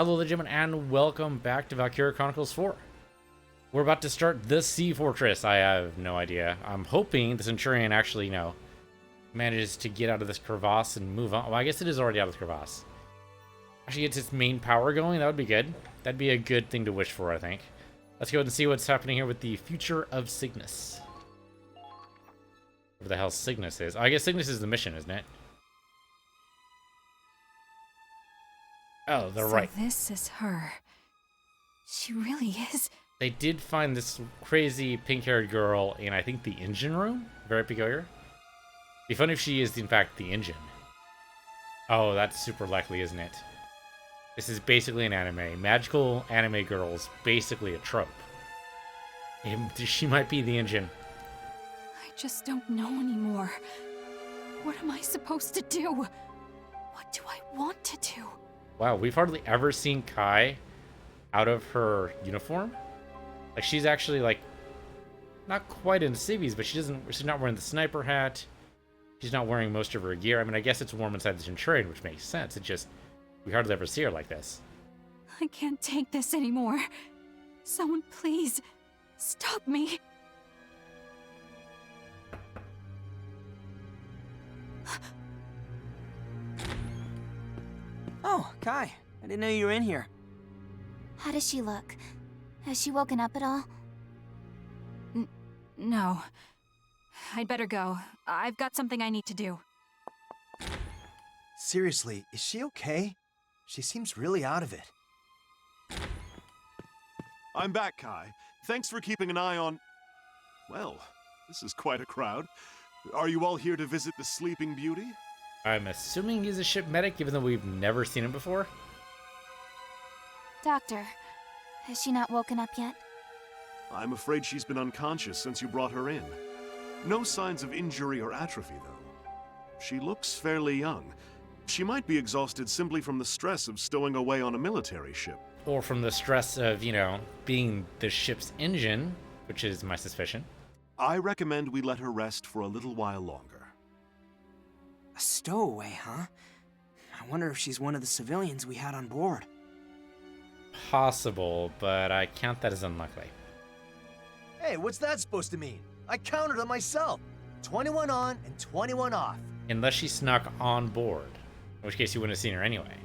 Hello, legend, and welcome back to Valkyria Chronicles 4. We're about to start the Sea Fortress. I have no idea. I'm hoping the Centurion actually, manages to get out of this crevasse and move on. Well, I guess it is already out of the crevasse. Actually gets its main power going. That would be good. That'd be a good thing to wish for, I think. Let's go ahead and see what's happening here with the future of Cygnus. Whatever the hell Cygnus is. Oh, I guess Cygnus is the mission, isn't it? Oh, they're right. So this is her. She really is. They did find this crazy pink-haired girl in, I think, the engine room. Very peculiar. Be funny if she is, in fact, the engine. Oh, that's super likely, isn't it? This is basically an anime. Magical anime girls, basically a trope. She might be the engine. I just don't know anymore. What am I supposed to do? What do I want to do? Wow, we've hardly ever seen Kai out of her uniform. Like, she's actually, like, not quite in civvies, but she's not wearing the sniper hat. She's not wearing most of her gear. I mean, I guess it's warm inside the Centurion, which makes sense. It just, we hardly ever see her like this. I can't take this anymore. Someone please, stop me. Oh, Kai. I didn't know you were in here. How does she look? Has she woken up at all? No. I'd better go. I've got something I need to do. Seriously, is she okay? She seems really out of it. I'm back, Kai. Thanks for keeping an eye on... Well, this is quite a crowd. Are you all here to visit the Sleeping Beauty? I'm assuming he's a ship medic, even though we've never seen him before. Doctor, has she not woken up yet? I'm afraid she's been unconscious since you brought her in. No signs of injury or atrophy, though. She looks fairly young. She might be exhausted simply from the stress of stowing away on a military ship. Or from the stress of, being the ship's engine, which is my suspicion. I recommend we let her rest for a little while longer. A stowaway, huh? I wonder if she's one of the civilians we had on board. Possible, but I count that as unlikely. Hey, what's that supposed to mean? I counted them myself. 21 on and 21 off. Unless she snuck on board, in which case you wouldn't have seen her anyway.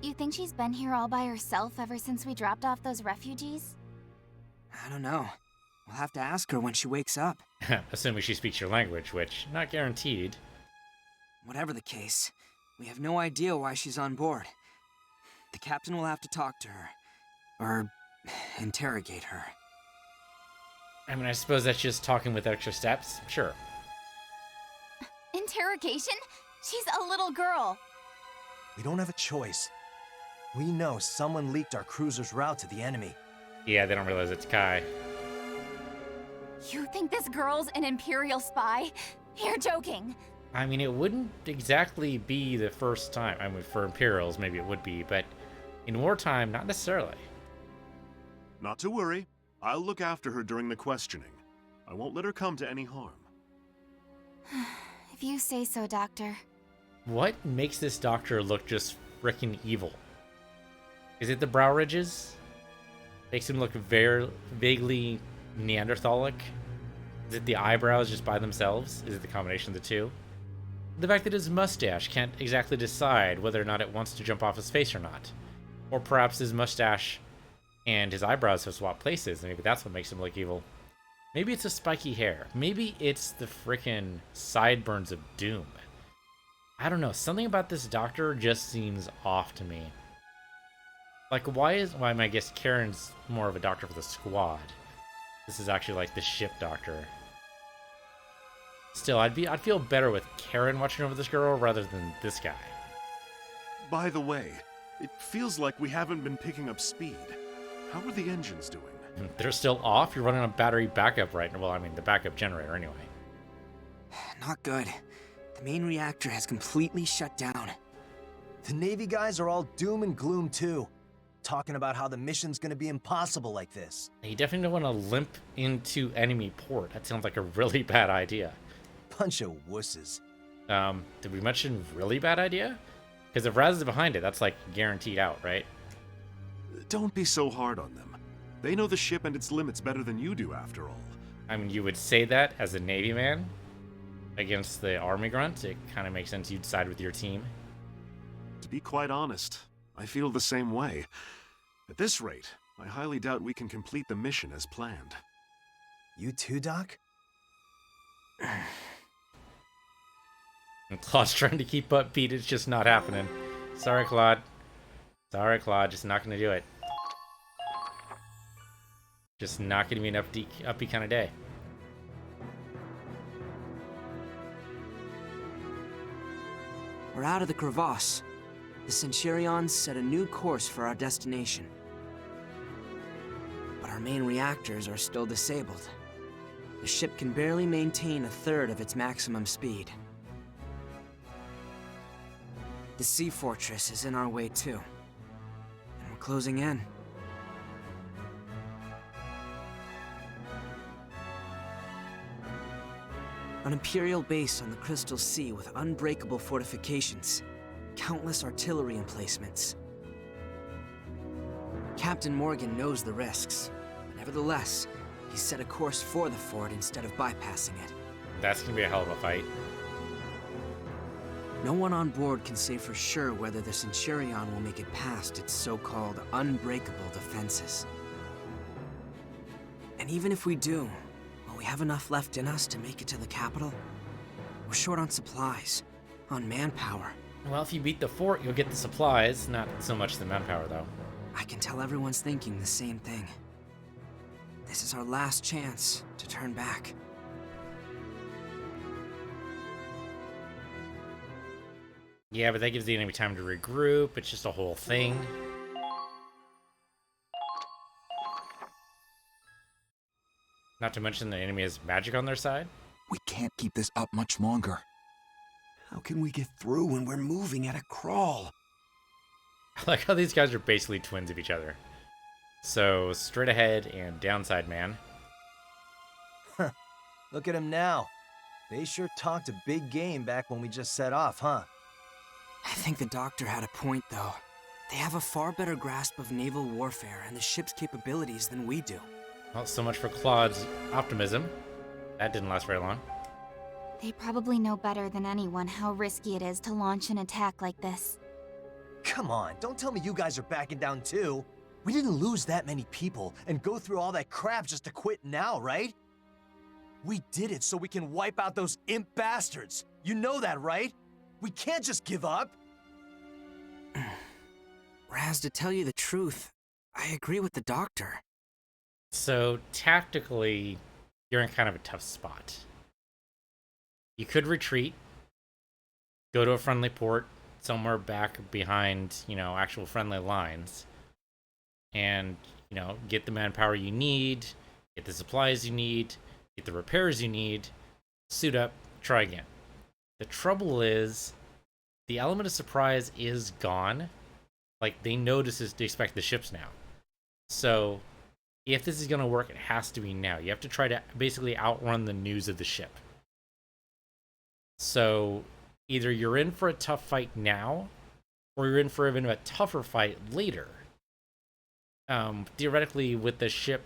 You think she's been here all by herself ever since we dropped off those refugees? I don't know. We'll have to ask her when she wakes up. Assuming she speaks your language, which, not guaranteed. Whatever the case, we have no idea why she's on board. The captain will have to talk to her. Or interrogate her. I mean, I suppose that's just talking with extra steps. Sure. Interrogation? She's a little girl. We don't have a choice. We know someone leaked our cruiser's route to the enemy. Yeah, they don't realize it's Kai. You think this girl's an Imperial spy? You're joking. I mean, it wouldn't exactly be the first time. I mean, for Imperials, maybe it would be, but in wartime, not necessarily. Not to worry. I'll look after her during the questioning. I won't let her come to any harm. If you say so, Doctor. What makes this doctor look just frickin' evil? Is it the brow ridges? Makes him look very vaguely Neanderthalic? Is it the eyebrows just by themselves? Is it the combination of the two? The fact that his mustache can't exactly decide whether or not it wants to jump off his face or not. Or perhaps his mustache and his eyebrows have swapped places, and maybe that's what makes him look evil. Maybe it's a spiky hair. Maybe it's the frickin' sideburns of doom. I don't know. Something about this doctor just seems off to me. Like, well, I guess Karen's more of a doctor for the squad. This is actually like the ship doctor. Still, I'd feel better with Karen watching over this girl rather than this guy. By the way, it feels like we haven't been picking up speed. How are the engines doing? They're still off? You're running on battery backup right now. Well, I mean, the backup generator anyway. Not good. The main reactor has completely shut down. The Navy guys are all doom and gloom too. Talking about how the mission's gonna be impossible like this. You definitely don't want to limp into enemy port. That sounds like a really bad idea. Bunch of wusses. Did we mention really bad idea? Because if Raz is behind it, that's like guaranteed out, right? Don't be so hard on them. They know the ship and its limits better than you do, after all. I mean, you would say that as a Navy man against the Army grunt. It kind of makes sense you'd side with your team. To be quite honest, I feel the same way. At this rate, I highly doubt we can complete the mission as planned. You too, Doc? And Claude's trying to keep upbeat. It's just not happening. Sorry, Claude. Sorry, Claude. Just not going to do it. Just not going to be an upbeat kind of day. We're out of the crevasse. The Centurions set a new course for our destination. But our main reactors are still disabled. The ship can barely maintain a third of its maximum speed. The sea fortress is in our way too. And we're closing in. An Imperial base on the Crystal Sea with unbreakable fortifications. Countless artillery emplacements. Captain Morgan knows the risks. But nevertheless, he set a course for the fort instead of bypassing it. That's going to be a hell of a fight. No one on board can say for sure whether the Centurion will make it past its so-called unbreakable defenses. And even if we do, will we have enough left in us to make it to the capital? We're short on supplies, on manpower. Well, if you beat the fort, you'll get the supplies. Not so much the manpower, though. I can tell everyone's thinking the same thing. This is our last chance to turn back. Yeah, but that gives the enemy time to regroup. It's just a whole thing. Not to mention the enemy has magic on their side. We can't keep this up much longer. How can we get through when we're moving at a crawl? I like how these guys are basically twins of each other. So, straight ahead and downside man. Look at him now. They sure talked a big game back when we just set off, huh? I think the Doctor had a point, though. They have a far better grasp of naval warfare and the ship's capabilities than we do. Well, so much for Claude's optimism. That didn't last very long. They probably know better than anyone how risky it is to launch an attack like this. Come on, don't tell me you guys are backing down too. We didn't lose that many people and go through all that crap just to quit now, right? We did it so we can wipe out those imp bastards. You know that, right? We can't just give up. Raz, to tell you the truth, I agree with the Doctor. So, tactically, you're in kind of a tough spot. You could retreat, go to a friendly port somewhere back behind, actual friendly lines, and, get the manpower you need, get the supplies you need, get the repairs you need, suit up, try again. The trouble is, the element of surprise is gone. Like, they know they expect the ships now. So, if this is going to work, it has to be now. You have to try to basically outrun the news of the ship. So, either you're in for a tough fight now, or you're in for even a tougher fight later. Theoretically, with the ship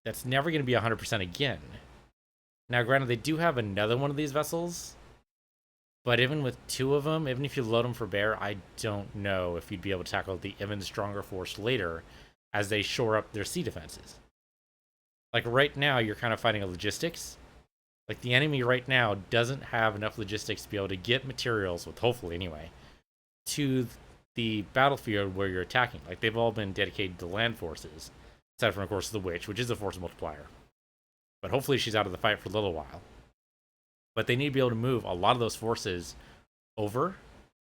that's never going to be 100% again. Now, granted, they do have another one of these vessels, but even with two of them, even if you load them for bear, I don't know if you'd be able to tackle the even stronger force later as they shore up their sea defenses. Like, right now, you're kind of fighting a logistics. Like, the enemy right now doesn't have enough logistics to be able to get materials, with hopefully anyway, to the battlefield where you're attacking. Like, they've all been dedicated to land forces, aside from, of course, the Witch, which is a force multiplier. But hopefully she's out of the fight for a little while. But they need to be able to move a lot of those forces over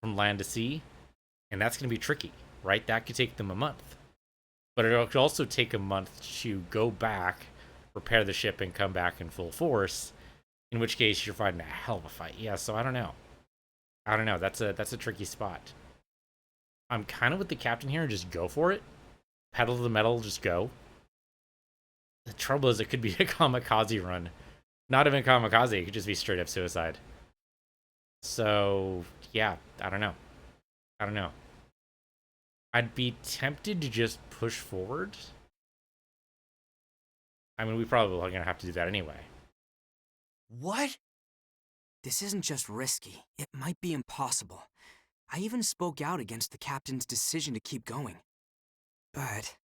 from land to sea, and that's going to be tricky, right? That could take them a month. But it could also take a month to go back, repair the ship, and come back in full force, in which case you're fighting a hell of a fight. Yeah, so I don't know. That's a tricky spot. I'm kind of with the captain here and just go for it. Pedal to the metal, just go. The trouble is it could be a kamikaze run. Not even kamikaze, it could just be straight up suicide. So, yeah, I don't know. I'd be tempted to just push forward. I mean, we probably are gonna have to do that anyway. What? This isn't just risky, it might be impossible. I even spoke out against the captain's decision to keep going. But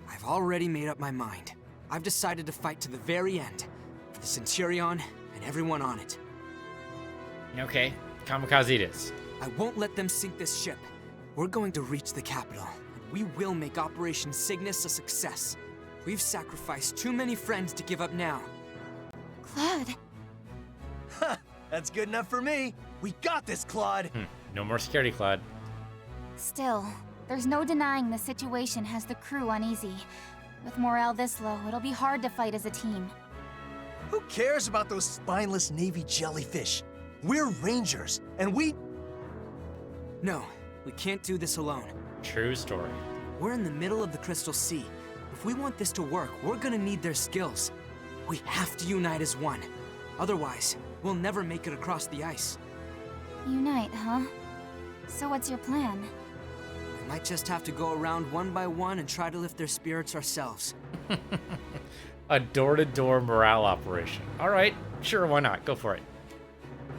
I've already made up my mind. I've decided to fight to the very end, for the Centurion and everyone on it. Okay, kamikaze it is. I won't let them sink this ship. We're going to reach the capital, and we will make Operation Cygnus a success. We've sacrificed too many friends to give up now. Claude, Ha! That's good enough for me. We got this, Claude. No more scaredy, Claude. still, there's no denying the situation has the crew uneasy. With morale this low, it'll be hard to fight as a team. Who cares about those spineless Navy jellyfish? We're Rangers, and we... No, we can't do this alone. True story. We're in the middle of the Crystal Sea. If we want this to work, we're gonna need their skills. We have to unite as one. Otherwise, we'll never make it across the ice. Unite, huh? So what's your plan? We might just have to go around one by one and try to lift their spirits ourselves. A door-to-door morale operation. Alright, sure, why not? Go for it.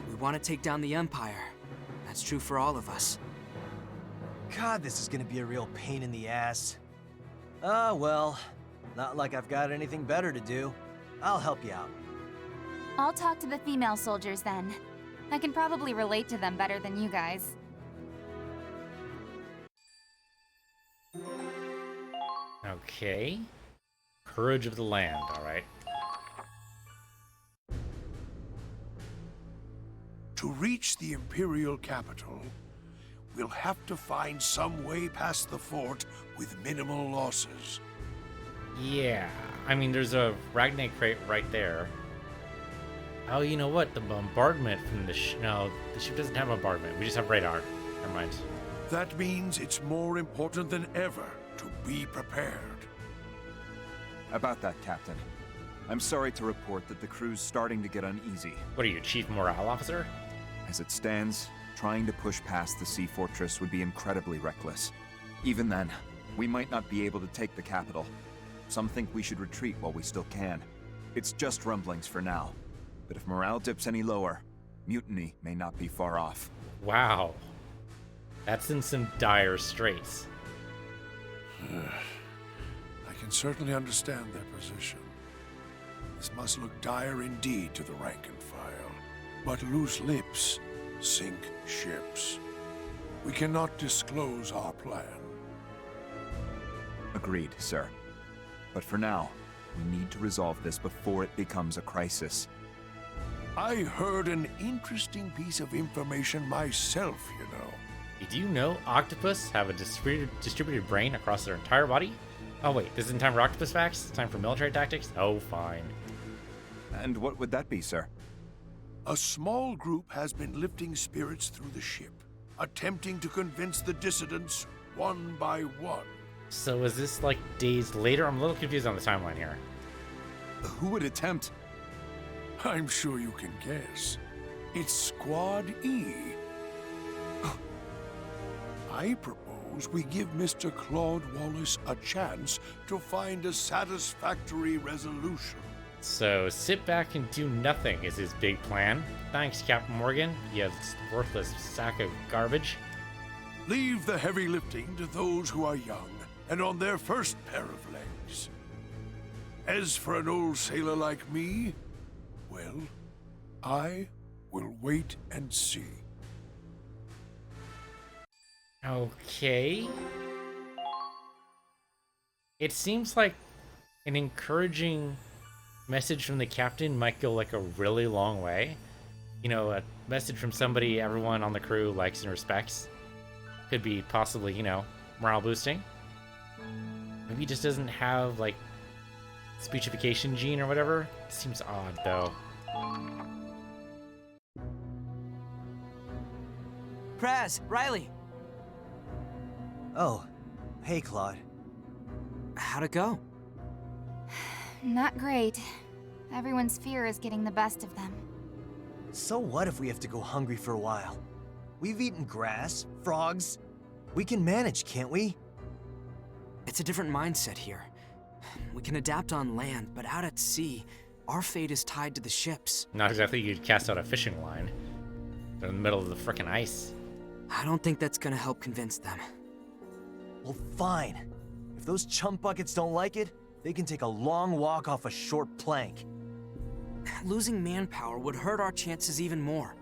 We want to take down the Empire. That's true for all of us. God, this is gonna be a real pain in the ass. Well, not like I've got anything better to do. I'll help you out. I'll talk to the female soldiers then. I can probably relate to them better than you guys. Okay. Courage of the land, alright. To reach the Imperial capital, we'll have to find some way past the fort with minimal losses. Yeah, I mean, there's a Ragnar crate right there. Oh, you know what? The bombardment from the no, the ship doesn't have bombardment. We just have radar. Never mind. That means it's more important than ever to be prepared. About that, Captain. I'm sorry to report that the crew's starting to get uneasy. What are you, Chief Morale Officer? As it stands, trying to push past the sea fortress would be incredibly reckless. Even then, we might not be able to take the capital. Some think we should retreat while we still can. It's just rumblings for now. But if morale dips any lower, mutiny may not be far off. Wow. That's in some dire straits. I can certainly understand their position. This must look dire indeed to the rank and file. But loose lips sink ships. We cannot disclose our plan. Agreed, sir. But for now, we need to resolve this before it becomes a crisis. I heard an interesting piece of information myself, you know. Did you know octopus have a distributed brain across their entire body? Oh wait, this isn't time for octopus facts? It's time for military tactics? Oh, fine. And what would that be, sir? A small group has been lifting spirits through the ship, attempting to convince the dissidents one by one. So is this like days later? I'm a little confused on the timeline here. Who would attempt? I'm sure you can guess. It's Squad E. I propose we give Mr. Claude Wallace a chance to find a satisfactory resolution. So sit back and do nothing is his big plan. Thanks, Captain Morgan, you worthless sack of garbage. Leave the heavy lifting to those who are young and on their first pair of legs. As for an old sailor like me, well, I will wait and see. Okay. It seems like an encouraging message from the captain might go like a really long way. You know, a message from somebody everyone on the crew likes and respects. Could be possibly, you know, morale boosting. Maybe he just doesn't have like speechification gene or whatever. Seems odd though. Praz, Riley, Oh, hey, Claude. how'd it go? Not great. Everyone's fear is getting the best of them. So what if we have to go hungry for a while? We've eaten grass, frogs, We can manage, can't we? It's a different mindset here. We can adapt on land, but out at sea, our fate is tied to the ships. Not exactly you'd cast out a fishing line. They're in the middle of the frickin' ice. I don't think that's gonna help convince them. Well, fine. If those chump buckets don't like it, they can take a long walk off a short plank. Losing manpower would hurt our chances even more.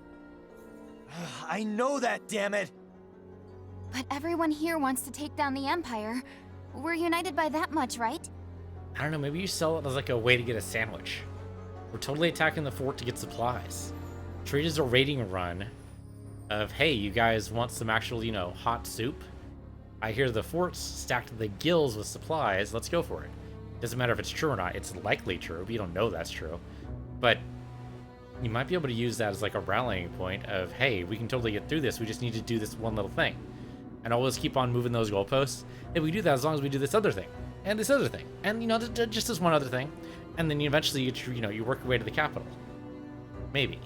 I know that, damn it! But everyone here wants to take down the Empire. We're united by that much, right? I don't know, maybe you sell it as like a way to get a sandwich. We're totally attacking the fort to get supplies. Treat it as a raiding run of, hey, you guys want some actual, you know, hot soup? I hear the fort's stacked to the gills with supplies, let's go for it. Doesn't matter if it's true or not, it's likely true, but you don't know that's true. But you might be able to use that as like a rallying point of, hey, we can totally get through this, we just need to do this one little thing. And always keep on moving those goalposts. And we do that as long as we do this other thing, and this other thing, and you know, just this one other thing. And then eventually, you work your way to the capital. Maybe.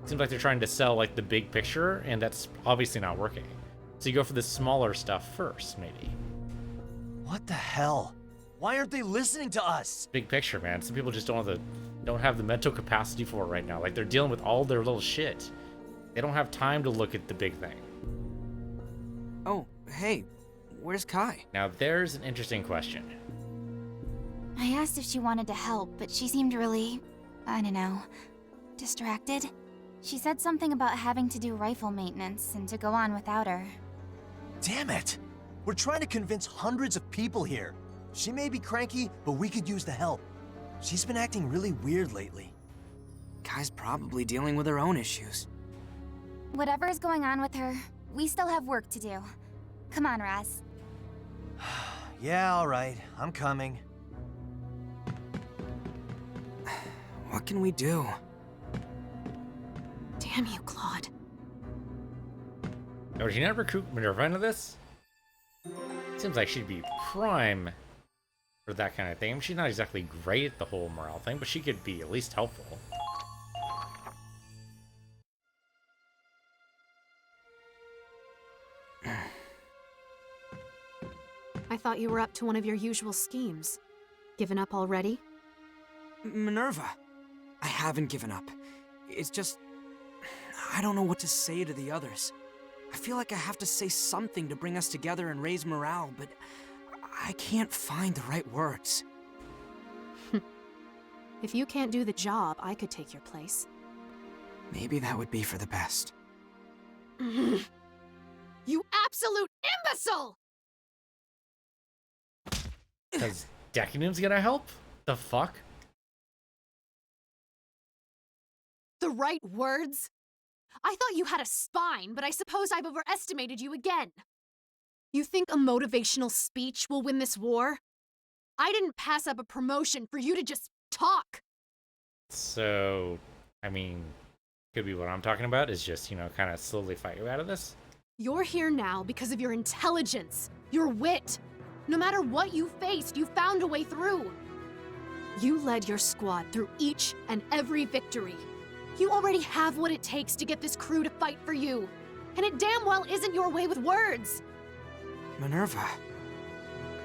Seems like they're trying to sell like the big picture, and that's obviously not working. So you go for the smaller stuff first, maybe. What the hell? Why aren't they listening to us? Big picture, man. Some people just don't have the mental capacity for it right now. Like, they're dealing with all their little shit. They don't have time to look at the big thing. Oh, hey, where's Kai? Now, there's an interesting question. I asked if she wanted to help, but she seemed really, I don't know, distracted. She said something about having to do rifle maintenance and to go on without her. Damn it! We're trying to convince hundreds of people here. She may be cranky, but we could use the help. She's been acting really weird lately. Kai's probably dealing with her own issues. Whatever is going on with her, we still have work to do. Come on, Raz. Yeah, alright. I'm coming. What can we do? Damn you, Claude. Oh, did you not recruit Minerva into this? Seems like she'd be prime for that kind of thing. I mean, she's not exactly great at the whole morale thing, but she could be at least helpful. I thought you were up to one of your usual schemes. Given up already? Minerva, I haven't given up. It's just, I don't know what to say to the others. I feel like I have to say something to bring us together and raise morale, but I can't find the right words. If you can't do the job, I could take your place. Maybe that would be for the best. You absolute imbecile! Because Decadum's gonna help? The fuck? The right words? I thought you had a spine, but I suppose I've overestimated you again. You think a motivational speech will win this war? I didn't pass up a promotion for you to just talk. So, I mean, could be what I'm talking about is just, you know, kind of slowly fight you out of this. You're here now because of your intelligence, your wit. No matter what you faced, you found a way through. You led your squad through each and every victory. You already have what it takes to get this crew to fight for you. And it damn well isn't your way with words. Minerva.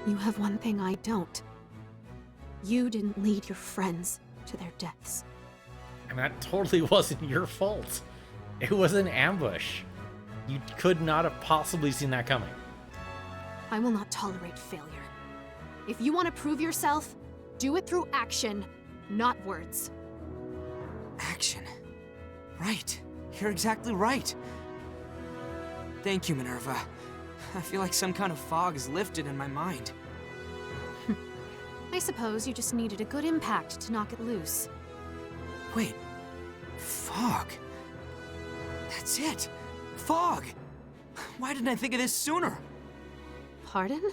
You have one thing I don't. You didn't lead your friends to their deaths. And that totally wasn't your fault. It was an ambush. You could not have possibly seen that coming. I will not tolerate failure. If you want to prove yourself, do it through action, not words. Action. Right. You're exactly right. Thank you, Minerva. I feel like some kind of fog is lifted in my mind. I suppose you just needed a good impact to knock it loose. Wait. Fog. That's it. Fog. Why didn't I think of this sooner? Pardon?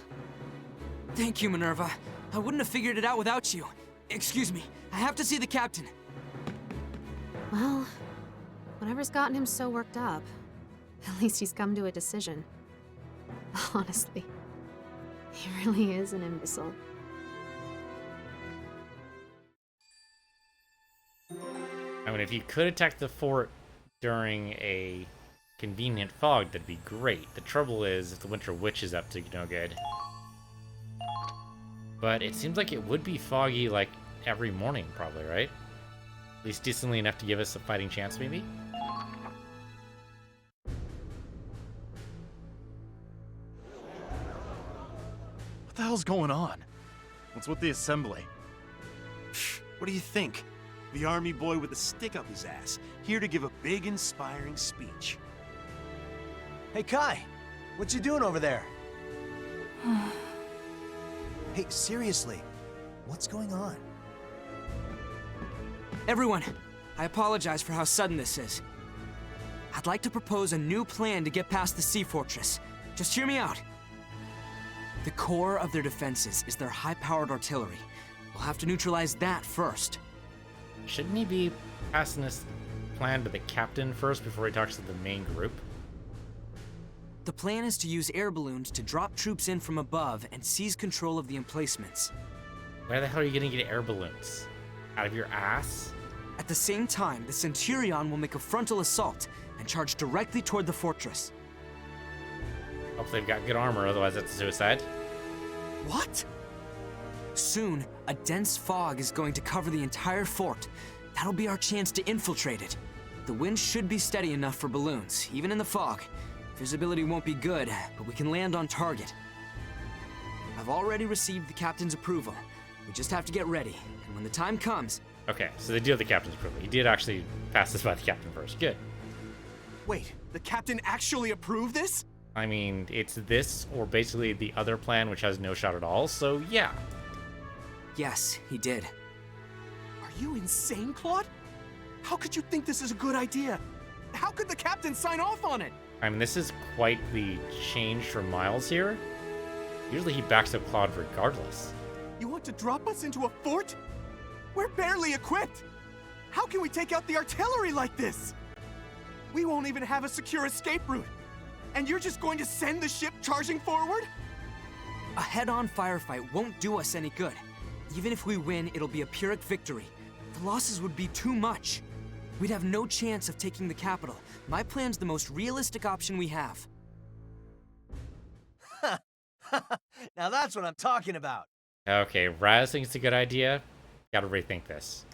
Thank you, Minerva. I wouldn't have figured it out without you. Excuse me. I have to see the captain. Well, whatever's gotten him so worked up, at least he's come to a decision. Honestly, he really is an imbecile. I mean, if you could attack the fort during a convenient fog, that'd be great. The trouble is if the Winter Witch is up to no good. But it seems like it would be foggy like every morning, probably, right? At least decently enough to give us a fighting chance, maybe? What the hell's going on? What's with the assembly? What do you think? The army boy with a stick up his ass, here to give a big, inspiring speech. Hey, Kai, what you doing over there? Hey, seriously, what's going on? Everyone, I apologize for how sudden this is. I'd like to propose a new plan to get past the sea fortress. Just hear me out. The core of their defenses is their high-powered artillery. We'll have to neutralize that first. Shouldn't he be passing this plan to the captain first before he talks to the main group? The plan is to use air balloons to drop troops in from above and seize control of the emplacements. Where the hell are you gonna get air balloons? Out of your ass? At the same time, the Centurion will make a frontal assault and charge directly toward the fortress. Hope they've got good armor, otherwise that's a suicide. What? Soon, a dense fog is going to cover the entire fort. That'll be our chance to infiltrate it. The wind should be steady enough for balloons, even in the fog. Visibility won't be good, but we can land on target. I've already received the captain's approval. We just have to get ready, and when the time comes... Okay, so they do have the captain's approval. He did actually pass this by the captain first. Good. Wait, the captain actually approved this? I mean, it's this or basically the other plan, which has no shot at all, so yeah. Yes, he did. Are you insane, Claude? How could you think this is a good idea? How could the captain sign off on it? I mean, this is quite the change from Miles here. Usually he backs up Claude regardless. You want to drop us into a fort? We're barely equipped. How can we take out the artillery like this? We won't even have a secure escape route. And you're just going to send the ship charging forward? A head-on firefight won't do us any good. Even if we win, it'll be a Pyrrhic victory. The losses would be too much. We'd have no chance of taking the capital. My plan's the most realistic option we have. Now that's what I'm talking about. Okay, Raz thinks it's a good idea. Gotta rethink this.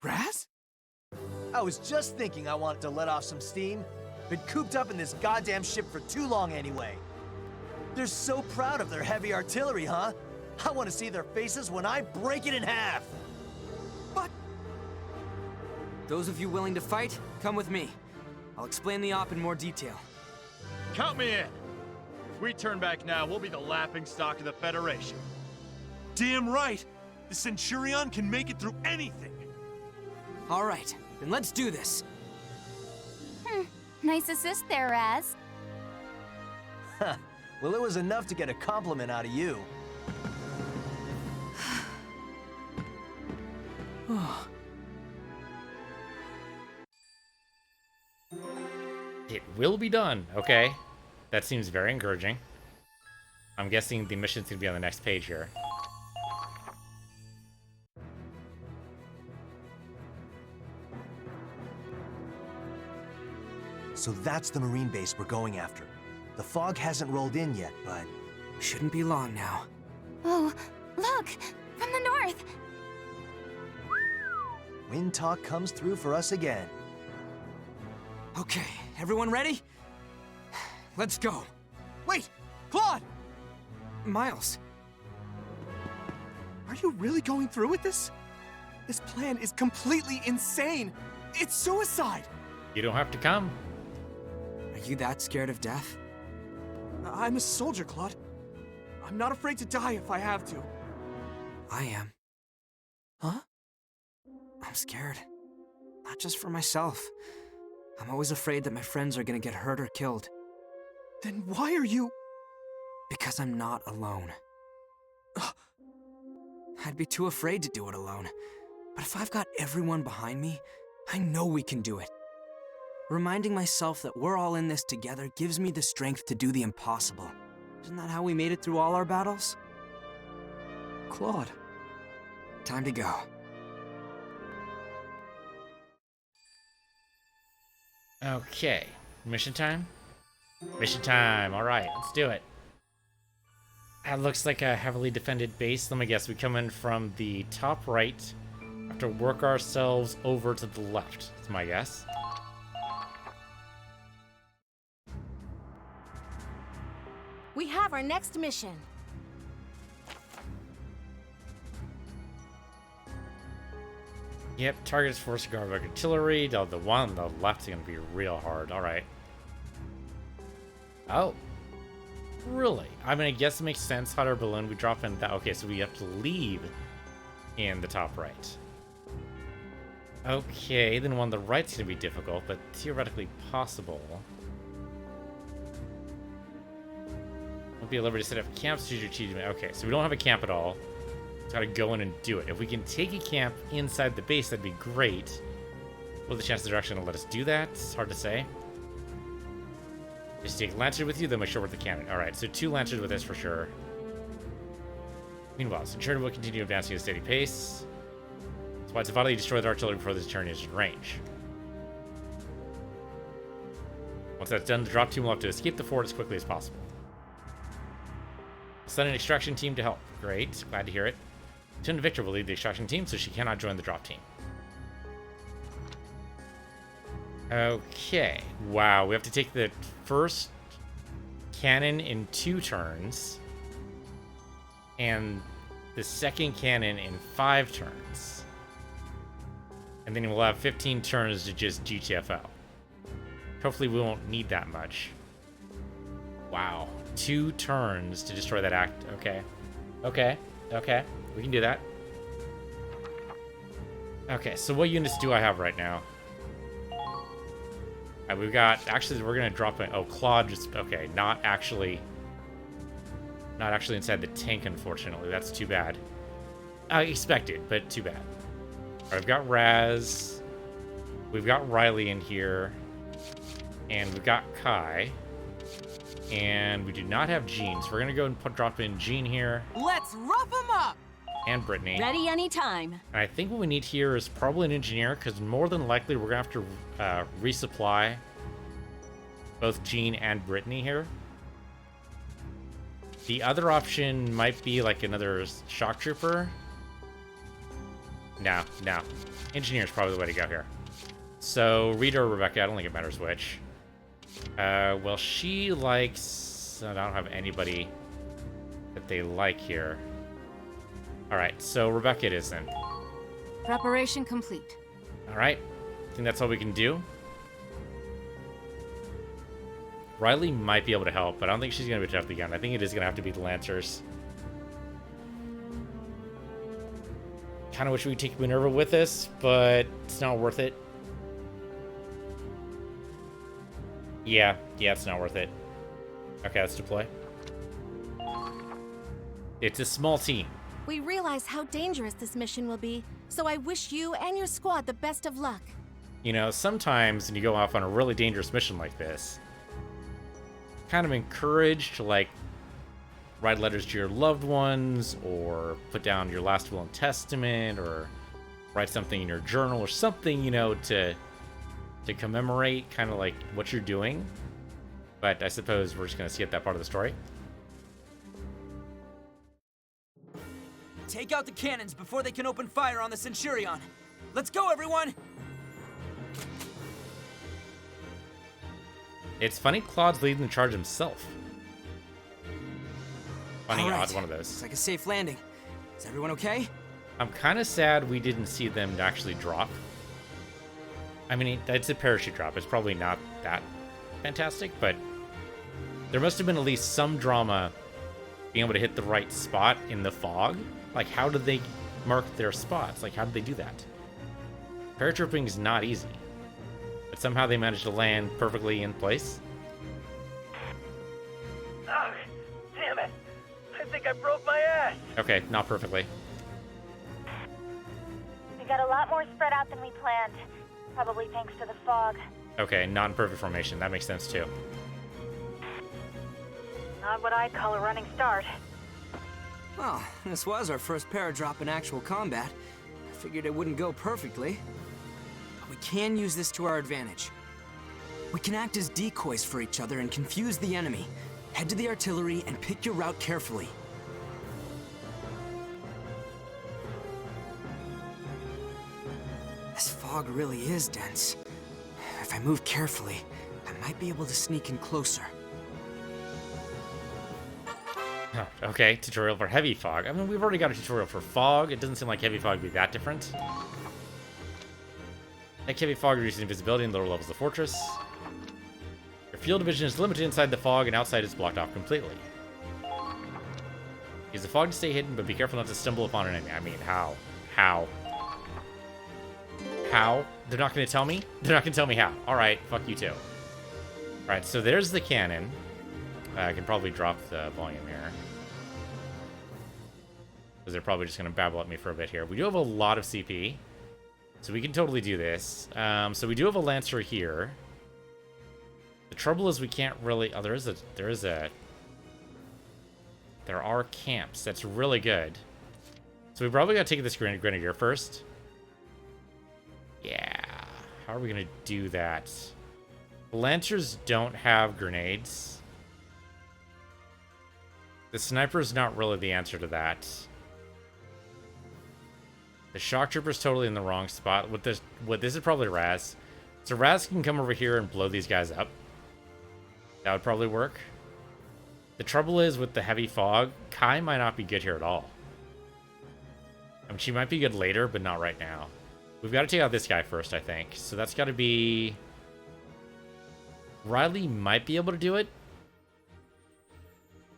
Raz? I was just thinking I wanted to let off some steam. Been cooped up in this goddamn ship for too long anyway. They're so proud of their heavy artillery, huh? I want to see their faces when I break it in half. But... Those of you willing to fight, come with me. I'll explain the op in more detail. Count me in. If we turn back now, we'll be the laughingstock of the Federation. Damn right! The Centurion can make it through anything! All right, then let's do this. Nice assist there, Raz. Well, it was enough to get a compliment out of you. It will be done. Okay. That seems very encouraging. I'm guessing the mission's gonna be on the next page here. So that's the Marine base we're going after. The fog hasn't rolled in yet, but... Shouldn't be long now. Oh, look! From the north! Wind talk comes through for us again. Okay, everyone ready? Let's go. Wait! Claude! Miles. Are you really going through with this? This plan is completely insane! It's suicide! You don't have to come. Are you that scared of death? I'm a soldier, Claude. I'm not afraid to die if I have to. I am. Huh? I'm scared. Not just for myself. I'm always afraid that my friends are gonna get hurt or killed. Then why are you... Because I'm not alone. I'd be too afraid to do it alone. But if I've got everyone behind me, I know we can do it. Reminding myself that we're all in this together gives me the strength to do the impossible. Isn't that how we made it through all our battles? Claude. Time to go. Okay. mission time? Mission time. All right, let's do it. That looks like a heavily defended base. Let me guess, we come in from the top right. Have to work ourselves over to the left. That's my guess. We have our next mission. Yep, targets force guard by artillery. The one on the left is going to be real hard. All right. Oh. Really? I mean, I guess it makes sense. Hot air balloon, we drop in that. Okay, so we have to leave in the top right. Okay, then one on the right's going to be difficult, but theoretically possible. Won't be at liberty to set up camps. Okay, so we don't have a camp at all. Gotta go in and do it. If we can take a camp inside the base, that'd be great. What are the chances they're actually gonna let us do that? It's hard to say. Just take Lancers with you, then make sure with the cannon. Alright, so 2 Lancers with us for sure. Meanwhile, Centurion will continue advancing at a steady pace. That's why it's vitally destroy the artillery before the Centurion is in range. Once that's done, the drop team will have to escape the fort as quickly as possible. Send an extraction team to help. Great, glad to hear it. Lieutenant Victor will lead the extraction team, so she cannot join the drop team. Okay. Wow, we have to take the first cannon in 2 turns. And the second cannon in 5 turns. And then we'll have 15 turns to just GTFO. Hopefully we won't need that much. Wow. 2 turns to destroy that act. Okay. Okay. We can do that. Okay, so what units do I have right now? We've got... Actually, we're going to drop in... Oh, Claude just... Okay, not actually inside the tank, unfortunately. That's too bad. I expected, but too bad. All right, we've got Raz. We've got Riley in here. And we've got Kai. And we do not have Jean, so we're going to go and drop in Jean here. Let's rough them up! And Brittany. Ready anytime. And I think what we need here is probably an engineer, because more than likely we're going to have to resupply both Jean and Brittany here. The other option might be like another shock trooper. No. Engineer's probably the way to go here. So, Rita or Rebecca, I don't think it matters which. Well, she likes... I don't have anybody that they like here. Alright, so Rebecca it is then. Preparation complete. Alright, I think that's all we can do. Riley might be able to help, but I don't think she's going to be tough again. I think it is going to have to be the Lancers. Kind of wish we could take Minerva with us, but it's not worth it. Yeah, it's not worth it. Okay, let's deploy. It's a small team. We realize how dangerous this mission will be, so I wish you and your squad the best of luck. You know, sometimes when you go off on a really dangerous mission like this, kind of encouraged to, like, write letters to your loved ones, or put down your last will and testament, or write something in your journal, or something, you know, to commemorate kind of like what you're doing. But I suppose we're just going to skip that part of the story. Take out the cannons before they can open fire on the Centurion. Let's go, everyone! It's funny Claude's leading the charge himself. Funny, All right. odd one of those. Looks like a safe landing. Is everyone okay? I'm kind of sad we didn't see them actually drop. I mean, it's a parachute drop. It's probably not that fantastic, but there must have been at least some drama being able to hit the right spot in the fog. Like, how did they mark their spots? Like, how did they do that? Paratrooping is not easy, but somehow they managed to land perfectly in place. Oh, damn it! I think I broke my ass! Okay, not perfectly. We got a lot more spread out than we planned. Probably thanks to the fog. Okay, not in perfect formation. That makes sense too. Not what I'd call a running start. Well, this was our first paradrop in actual combat. I figured it wouldn't go perfectly. But we can use this to our advantage. We can act as decoys for each other and confuse the enemy. Head to the artillery and pick your route carefully. This fog really is dense. If I move carefully, I might be able to sneak in closer. Oh, okay, tutorial for heavy fog. I mean, we've already got a tutorial for fog. It doesn't seem like heavy fog would be that different. Like heavy fog reduces invisibility in lower levels of the fortress. Your field of vision is limited inside the fog, and outside is blocked off completely. Use the fog to stay hidden, but be careful not to stumble upon an enemy. I mean, how? How? How? They're not going to tell me? They're not going to tell me how. Alright, fuck you too. Alright, so there's the cannon. I can probably drop the volume here. Because they're probably just going to babble at me for a bit here. We do have a lot of CP. So we can totally do this. So we do have a Lancer here. The trouble is we can't really... Oh, there are camps. That's really good. So we probably got to take this Grenadier first. Yeah. How are we going to do that? The Lancers don't have grenades. The Sniper's not really the answer to that. The Shock Trooper's totally in the wrong spot. This is probably Raz. So Raz can come over here and blow these guys up. That would probably work. The trouble is with the heavy fog, Kai might not be good here at all. I mean, she might be good later, but not right now. We've got to take out this guy first, I think. So that's got to be... Riley might be able to do it.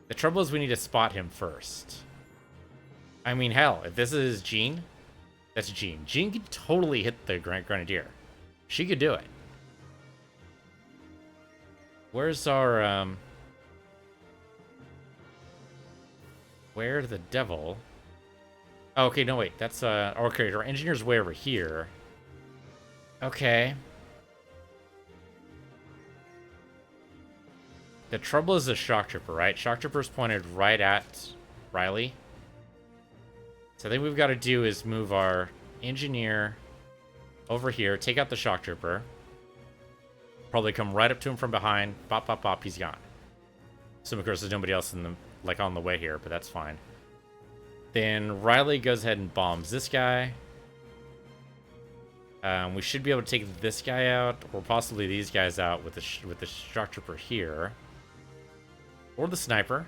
The trouble is we need to spot him first. I mean, hell, if this is Jean, that's Jean. Jean could totally hit the Grenadier. She could do it. Where's our, Where the devil? Oh, okay, no, wait. That's, okay, our engineer's way over here. Okay. The trouble is the Shock Trooper, right? Shock Trooper's pointed right at Riley. So I think we've got to do is move our engineer over here, take out the Shock Trooper. Probably come right up to him from behind. Bop, bop, bop, he's gone. So of course there's nobody else in the, like, on the way here, but that's fine. Then Riley goes ahead and bombs this guy. We should be able to take this guy out, or possibly these guys out with the Shock Trooper here. Or the Sniper.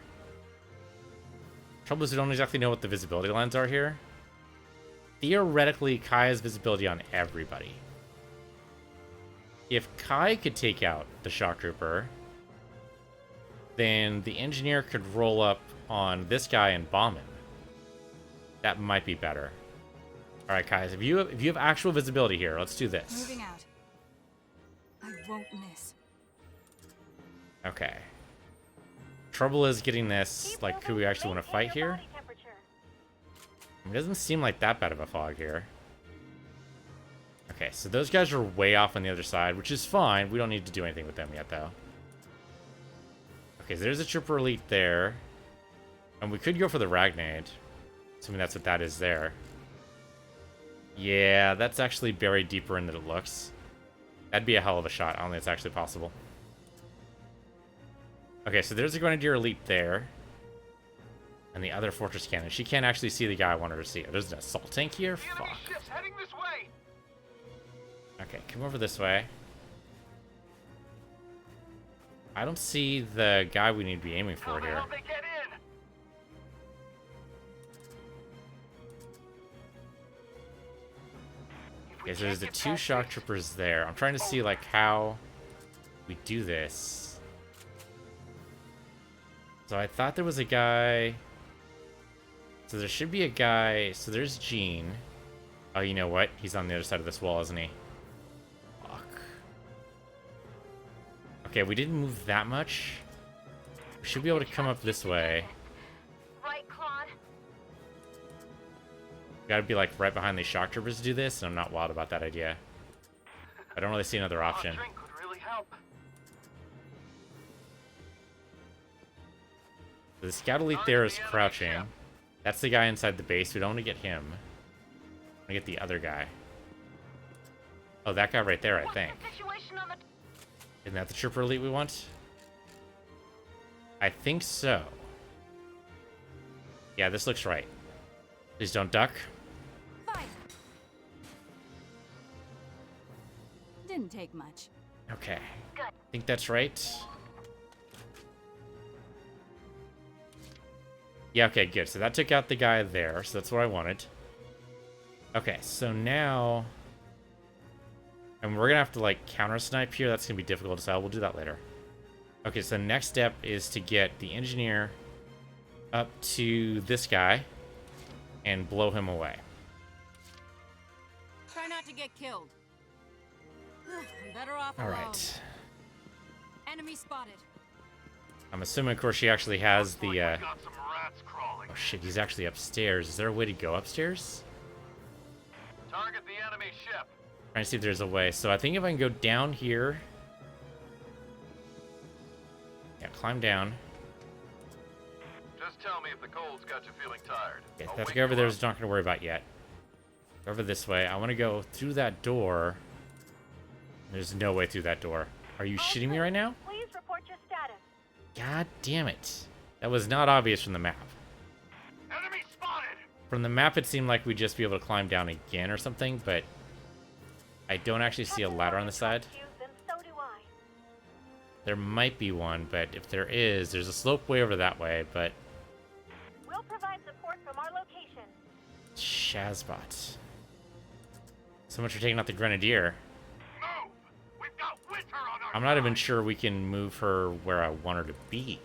Trouble is we don't exactly know what the visibility lines are here. Theoretically, Kai has visibility on everybody. If Kai could take out the Shock Trooper, then the engineer could roll up on this guy and bomb him. That might be better. All right, guys, if you have actual visibility here, let's do this. Moving out. I won't miss. Okay. Trouble is getting this, like, who we actually want to fight here. It doesn't seem like that bad of a fog here. Okay, so those guys are way off on the other side, which is fine. We don't need to do anything with them yet, though. Okay, so there's a Trooper Elite there. And we could go for the Ragnade. Assuming that's what that is there. Yeah, that's actually buried deeper in than it looks. That'd be a hell of a shot. I don't think it's actually possible. Okay, so there's a Grenadier Elite there. And the other Fortress Cannon. She can't actually see the guy I want her to see. There's an assault tank here? Fuck. Okay, come over this way. I don't see the guy we need to be aiming for here. Okay, so there's the two Shock Troopers there. I'm trying to see, like, how we do this. So I thought there was a guy... So there should be a guy... So there's Jean. Oh, you know what? He's on the other side of this wall, isn't he? Fuck. Okay, we didn't move that much. We should be able to come up this way. Right, Claude? Gotta be, like, right behind these Shock Troopers to do this, and I'm not wild about that idea. I don't really see another option. So the Scout Elite there is crouching. That's the guy inside the base. We don't want to get him. We want to get the other guy. Oh, that guy right there, I think. Isn't that the Trooper Elite we want? I think so. Yeah, this looks right. Please don't duck. Fire. Didn't take much. Okay. I think that's right. Yeah, okay, good. So that took out the guy there, so that's what I wanted. Okay, so now... And we're gonna have to, like, counter-snipe here. That's gonna be difficult to tell. We'll do that later. Okay, so the next step is to get the engineer up to this guy and blow him away. Try not to get killed. I'm better off All alone. right. Enemy spotted. I'm assuming, of course, she actually has the, Oh, shit, he's actually upstairs. Is there a way to go upstairs? Target the enemy ship. Trying to see if there's a way. So I think if I can go down here... Yeah, climb down. Just tell me if the cold's got you feeling tired. Okay, that to go over there is not going to worry about yet. Go over this way. I want to go through that door. There's no way through that door. Are you shitting me right now? Please report your status. God damn it. That was not obvious from the map. Enemy spotted. From the map, it seemed like we'd just be able to climb down again or something, but I don't actually see a ladder on the side. Then so do I. There might be one, but if there is, there's a slope way over that way, but... We'll provide support from our location. Shazbot. So much for taking out the Grenadier. Move! We've got winter on our I'm not even sure we can move her where I want her to be.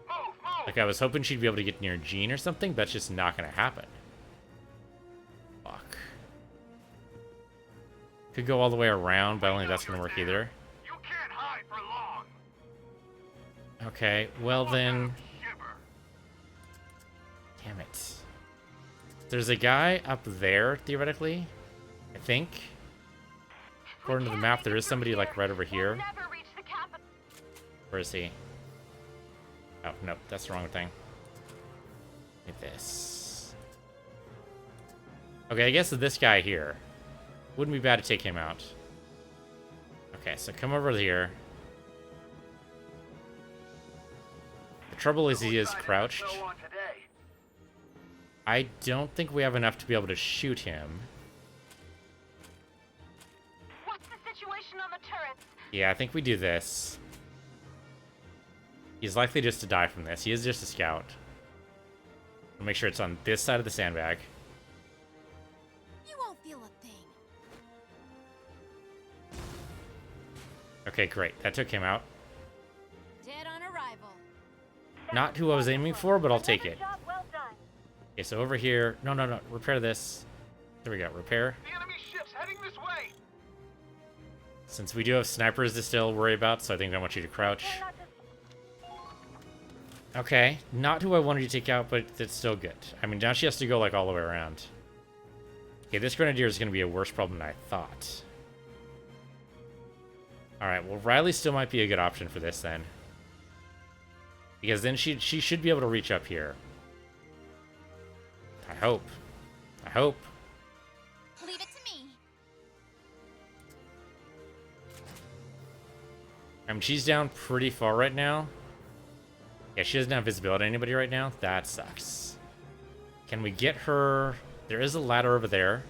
Move, move! Like, I was hoping she'd be able to get near Jean or something, but that's just not going to happen. Fuck. Could go all the way around, but I don't think that's going to work either. You can't hide for long. Okay, well then... Damn it. There's a guy up there, theoretically. I think. According to the map, there is somebody, like, right over here. Where is he? Oh, nope, that's the wrong thing. Look at this. Okay, I guess this guy here. Wouldn't be bad to take him out. Okay, so come over here. The trouble is he is crouched. I don't think we have enough to be able to shoot him. What's the situation on the turrets? Yeah, I think we do this. He's likely just to die from this. He is just a scout. We'll make sure it's on this side of the sandbag. You won't feel a thing. Okay, great. That took him out. Dead on arrival. Not who I was aiming for, but I'll take it. Job well done. Okay, so over here... No, no, no. Repair this. There we go. Repair. The enemy ship's heading this way. Since we do have snipers to still worry about, so I think I want you to crouch. Okay, not who I wanted you to take out, but it's still good. I mean, now she has to go, like, all the way around. Okay, this Grenadier is going to be a worse problem than I thought. Alright, well, Riley still might be a good option for this, then. Because then she should be able to reach up here. I hope. I hope. Leave it to me. I mean, she's down pretty far right now. Yeah, she doesn't have visibility on anybody right now. That sucks. Can we get her... There is a ladder over there.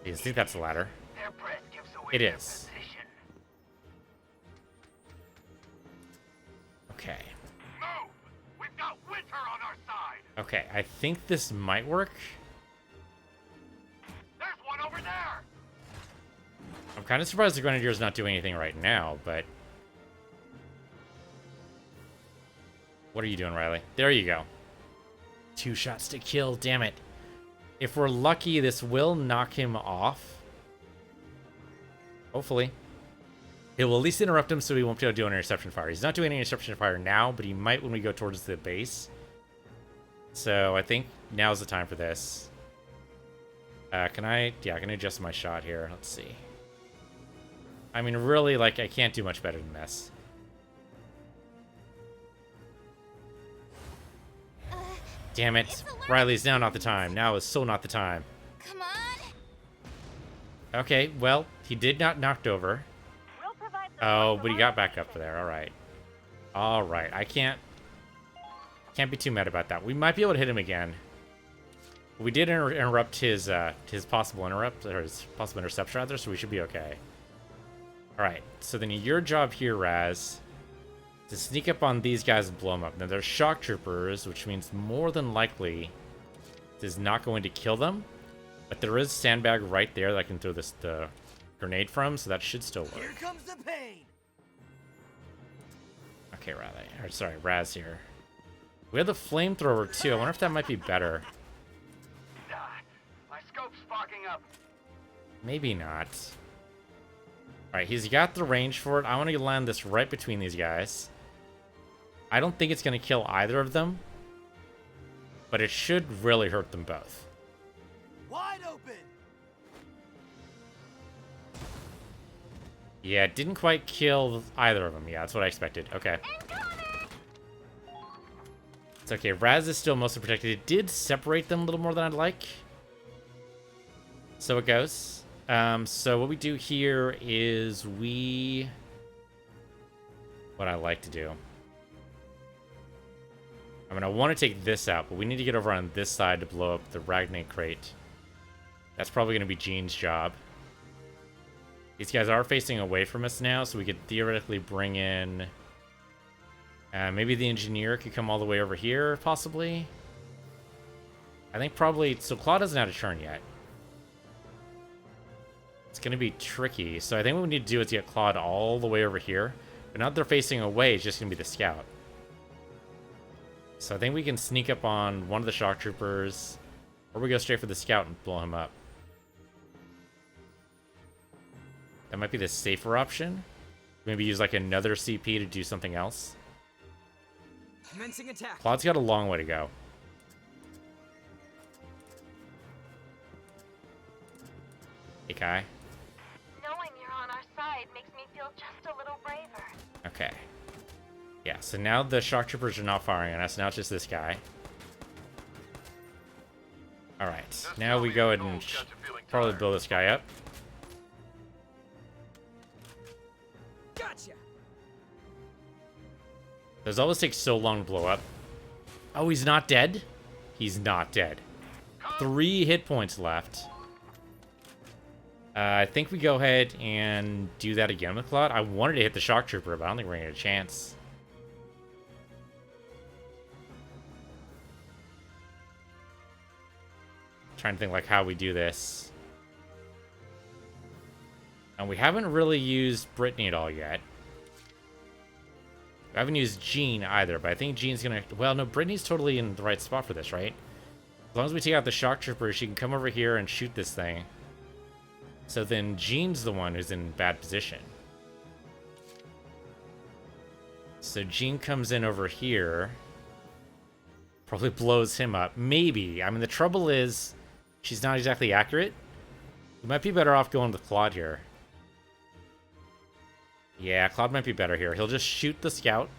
I think that's a ladder. It is. Okay. Move! We've got winter on our side. Okay, I think this might work. There's one over there. I'm kind of surprised the Grenadier's not doing anything right now, but... What are you doing, Riley? There you go. 2 shots to kill, damn it. If we're lucky, this will knock him off. Hopefully. It will at least interrupt him so he won't be able to do an interception fire. He's not doing any interception fire now, but he might when we go towards the base. So I think now's the time for this. Can I adjust my shot here. Let's see. I mean, really, like, I can't do much better than this. Damn it. Riley's now not the time. Now is so not the time. Come Okay, well, he did not knocked over. Oh, but he got back up there. All right. All right. I can't be too mad about that. We might be able to hit him again. We did interrupt his possible interception rather, so we should be okay. All right. So then your job here, Raz, to sneak up on these guys and blow them up. Now they're shock troopers, which means more than likely this is not going to kill them. But there is sandbag right there that I can throw the grenade from, so that should still work. Here comes the pain. Okay, Raz here. We have the flamethrower too. I wonder if that might be better. My scope's fogging up. Maybe not. Alright, he's got the range for it. I want to land this right between these guys. I don't think it's going to kill either of them. But it should really hurt them both. Wide open. Yeah, it didn't quite kill either of them. Yeah, that's what I expected. Okay. It's okay. Raz is still mostly protected. It did separate them a little more than I'd like. So it goes. So what we do here is what I like to do. I mean, I want to take this out, but we need to get over on this side to blow up the Ragnate crate. That's probably going to be Jean's job. These guys are facing away from us now, so we could theoretically bring in... maybe the engineer could come all the way over here, possibly. I think probably... So Claude doesn't have a turn yet. It's going to be tricky. So I think what we need to do is get Claude all the way over here. But now that they're facing away, it's just going to be the scout. So I think we can sneak up on one of the shock troopers. Or we go straight for the scout and blow him up. That might be the safer option. Maybe use like another CP to do something else. Commencing attack. Claude's got a long way to go. Hey, Kai. Knowing you're on our side makes me feel just a little braver. Okay. Yeah, so now the shock troopers are not firing on us. Now it's just this guy. Alright, now we go ahead and probably build this guy up. Gotcha. Those always take so long to blow up. Oh, he's not dead? He's not dead. 3 hit points left. I think we go ahead and do that again with Claude. I wanted to hit the shock trooper, but I don't think we're going to get a chance. Trying to think like how we do this. And we haven't really used Brittany at all yet. I haven't used Jean either, but I think Jean's gonna... Well, no, Brittany's totally in the right spot for this, right? As long as we take out the shock trooper, she can come over here and shoot this thing. So then Jean's the one who's in bad position. So Jean comes in over here. Probably blows him up. Maybe. I mean, the trouble is... She's not exactly accurate. We might be better off going with Claude here. Yeah, Claude might be better here. He'll just shoot the scout.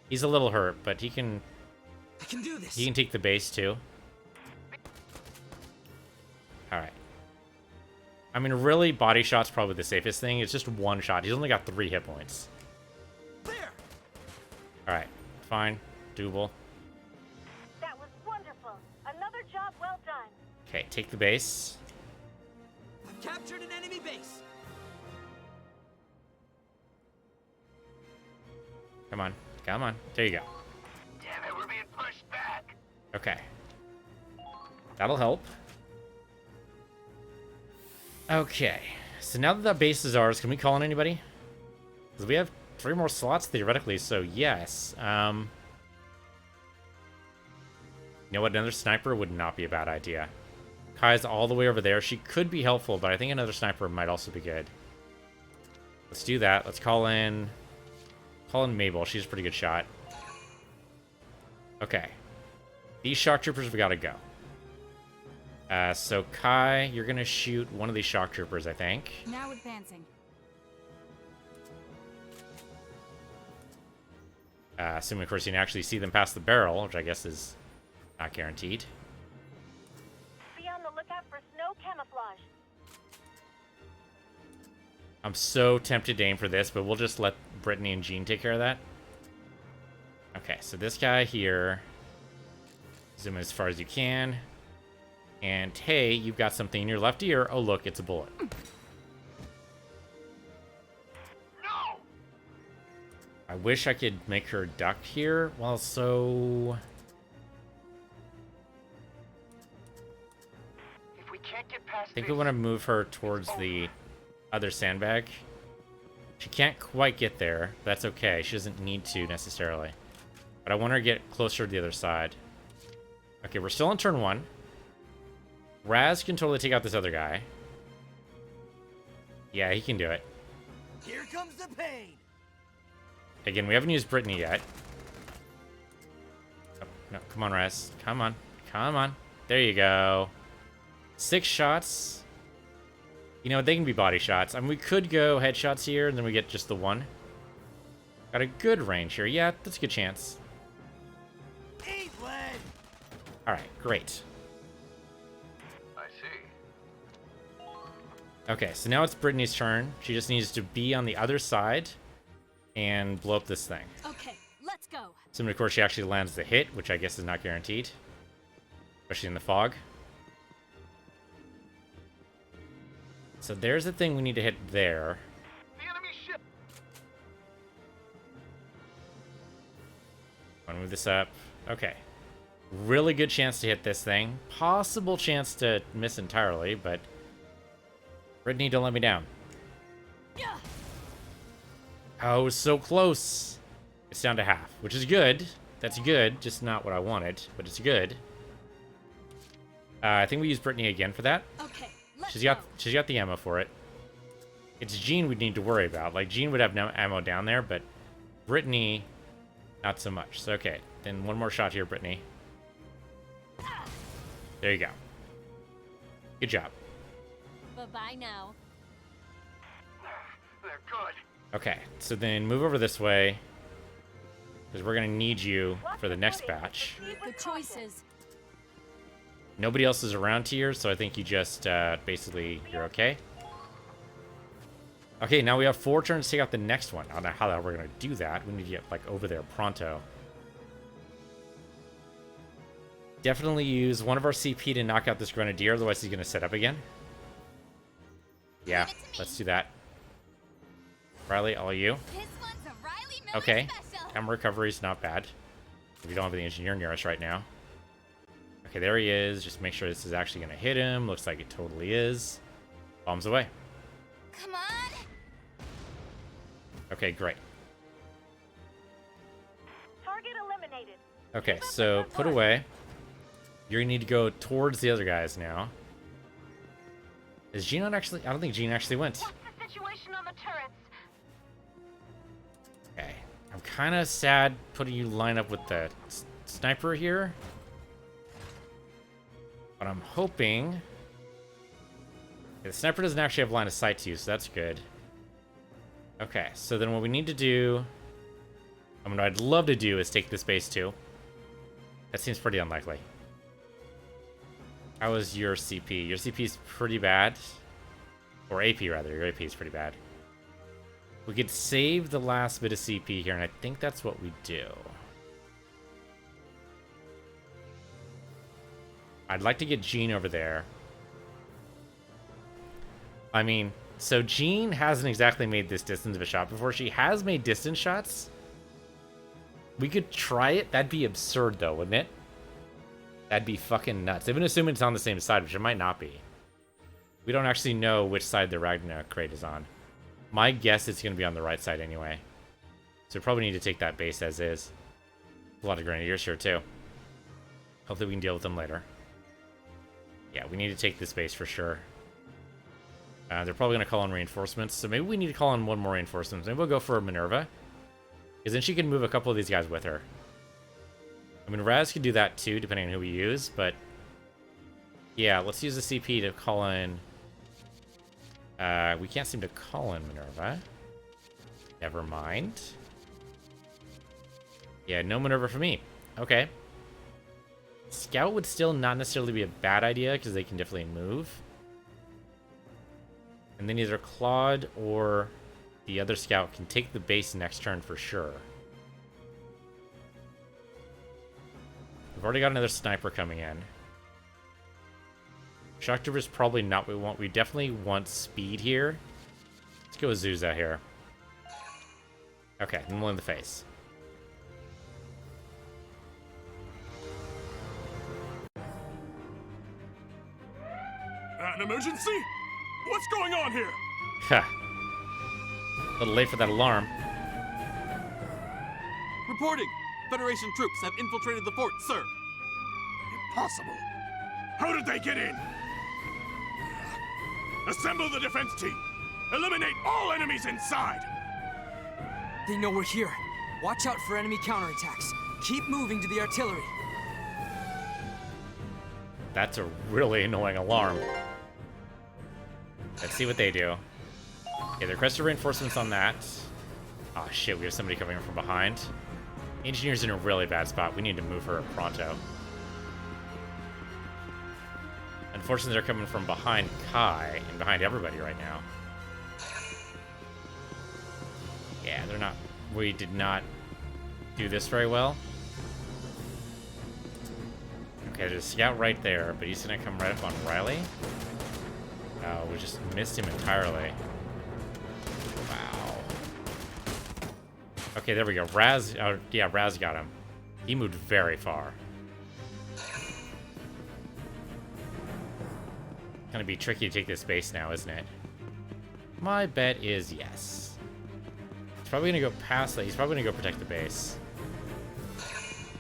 He's a little hurt, but he can... I can do this. He can take the base, too. Alright. I mean, really, body shot's probably the safest thing. It's just one shot. He's only got 3 hit points. There. Alright, fine. Doable. That was wonderful. Another job well done. Okay, take the base. I've captured an enemy base. Come on. Come on. There you go. Damn it, we're being pushed back. Okay. That'll help. Okay. So now that that base is ours, can we call on anybody? Because we have 3 more slots theoretically, so yes. You know what? Another sniper would not be a bad idea. Kai's all the way over there. She could be helpful, but I think another sniper might also be good. Let's do that. Let's call in Mabel. She's a pretty good shot. Okay. These shock troopers have got to go. So Kai, you're going to shoot one of these shock troopers, I think. Now advancing. Assuming, of course, you can actually see them past the barrel, which I guess is not guaranteed. Be on the lookout for snow camouflage. I'm so tempted to aim for this, but we'll just let Brittany and Jean take care of that. Okay, so this guy here. Zoom as far as you can. And hey, you've got something in your left ear. Oh, look, it's a bullet. No! I wish I could make her duck here. Well, so... If we can't get past I think we want to move her towards the other sandbag. She can't quite get there. That's okay. She doesn't need to necessarily. But I want her to get closer to the other side. Okay, we're still on turn 1. Raz can totally take out this other guy. Yeah, he can do it. Here comes the pain. Again, we haven't used Brittany yet. Oh, no, come on, Raz. Come on. Come on. There you go. 6 shots. You know, they can be body shots. I mean, we could go headshots here, and then we get just the 1. Got a good range here. Yeah, that's a good chance. Alright, great. I see. Okay, so now it's Brittany's turn. She just needs to be on the other side and blow up this thing. Okay, let's go. So, of course, she actually lands the hit, which I guess is not guaranteed. Especially in the fog. So there's the thing we need to hit there. The enemy ship. I want to move this up. Okay. Really good chance to hit this thing. Possible chance to miss entirely, but... Brittany, don't let me down. Oh, so close. It's down to half, which is good. That's good, just not what I wanted, but it's good. I think we use Brittany again for that. Okay, She's got the ammo for it. It's Jean we'd need to worry about. Like, Jean would have no ammo down there, but Brittany, not so much. So, okay, then one more shot here, Brittany. There you go. Good job. Bye-bye now. They're good. Okay, so then move over this way. Because we're going to need you for the next batch. Good choices. Nobody else is around here, so I think you just, basically, you're okay. Okay, now we have 4 turns to take out the next one. I don't know how the hell we're going to do that. We need to get, like, over there pronto. Definitely use one of our CP to knock out this Grenadier, otherwise he's going to set up again. Yeah, let's do that. Riley, all you. Okay, ammo recovery's not bad. We don't have the engineer near us right now. Okay, there he is. Just make sure this is actually going to hit him. Looks like it totally is. Bombs away. Come on. Okay, great. Target eliminated. Okay, so put away. You're going to need to go towards the other guys now. Is Jean not actually... I don't think Jean actually went. What's the situation on the turrets? Okay. I'm kind of sad putting you line up with the sniper here. But I'm hoping... Okay, the sniper doesn't actually have line of sight to you, so that's good. Okay, so then what we need to do... I mean, what I'd love to do is take this base too. That seems pretty unlikely. How is your CP? Your CP is pretty bad. Or AP, rather. Your AP is pretty bad. We could save the last bit of CP here, and I think that's what we do. I'd like to get Jean over there. I mean, so Jean hasn't exactly made this distance of a shot before. She has made distance shots. We could try it. That'd be absurd, though, wouldn't it? That'd be fucking nuts. Even assuming it's on the same side, which it might not be. We don't actually know which side the Ragnarok crate is on. My guess it's going to be on the right side anyway. So we probably need to take that base as is. A lot of Grenadiers here, too. Hopefully we can deal with them later. Yeah, we need to take this base for sure. They're probably going to call in reinforcements, so maybe we need to call in one more reinforcement. Maybe we'll go for Minerva. Because then she can move a couple of these guys with her. I mean, Raz could do that too, depending on who we use, but... Yeah, let's use the CP to call in... we can't seem to call in Minerva. Never mind. Yeah, no Minerva for me. Okay. Scout would still not necessarily be a bad idea, because they can definitely move. And then either Claude or the other scout can take the base next turn for sure. We've already got another sniper coming in. Shock Trooper is probably not what we want. We definitely want speed here. Let's go with Zuza here. Okay, then one in the face. An emergency? What's going on here? Ha. A little late for that alarm. Reporting. Federation troops have infiltrated the fort, sir. Impossible. How did they get in? Assemble the defense team. Eliminate all enemies inside. They know we're here. Watch out for enemy counterattacks. Keep moving to the artillery. That's a really annoying alarm. Let's see what they do. Okay, they requested reinforcements on that. Oh shit, we have somebody coming in from behind. Engineer's in a really bad spot. We need to move her pronto. Unfortunately, they're coming from behind Kai and behind everybody right now. Yeah, they're not... We did not do this very well. Okay, there's a scout right there, but he's gonna come right up on Riley. Oh, we just missed him entirely. Wow. Okay, there we go. Raz... Oh, yeah, Raz got him. He moved very far. Gonna be tricky to take this base now, isn't it? My bet is yes. He's probably gonna go past that. He's probably gonna go protect the base. If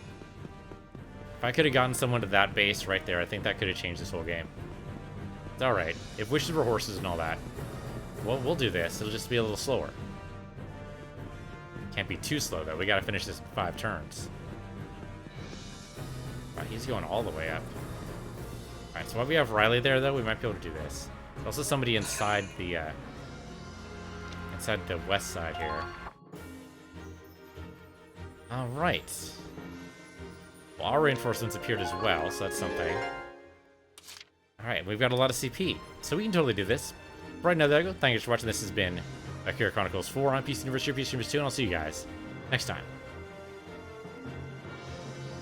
I could have gotten someone to that base right there, I think that could have changed this whole game. It's alright. If wishes were horses and all that, we'll do this. It'll just be a little slower. Can't be too slow, though. We gotta finish this in 5 turns. Wow, he's going all the way up. Alright, so while we have Riley there, though, we might be able to do this. There's also somebody inside the west side here. Alright. Well, our reinforcements appeared as well, so that's something. Alright, we've got a lot of CP, so we can totally do this. Right now, there you go. Thank you for watching. This has been Valkyria Chronicles 4 on PC Universe, your PC Universe 2, and I'll see you guys next time.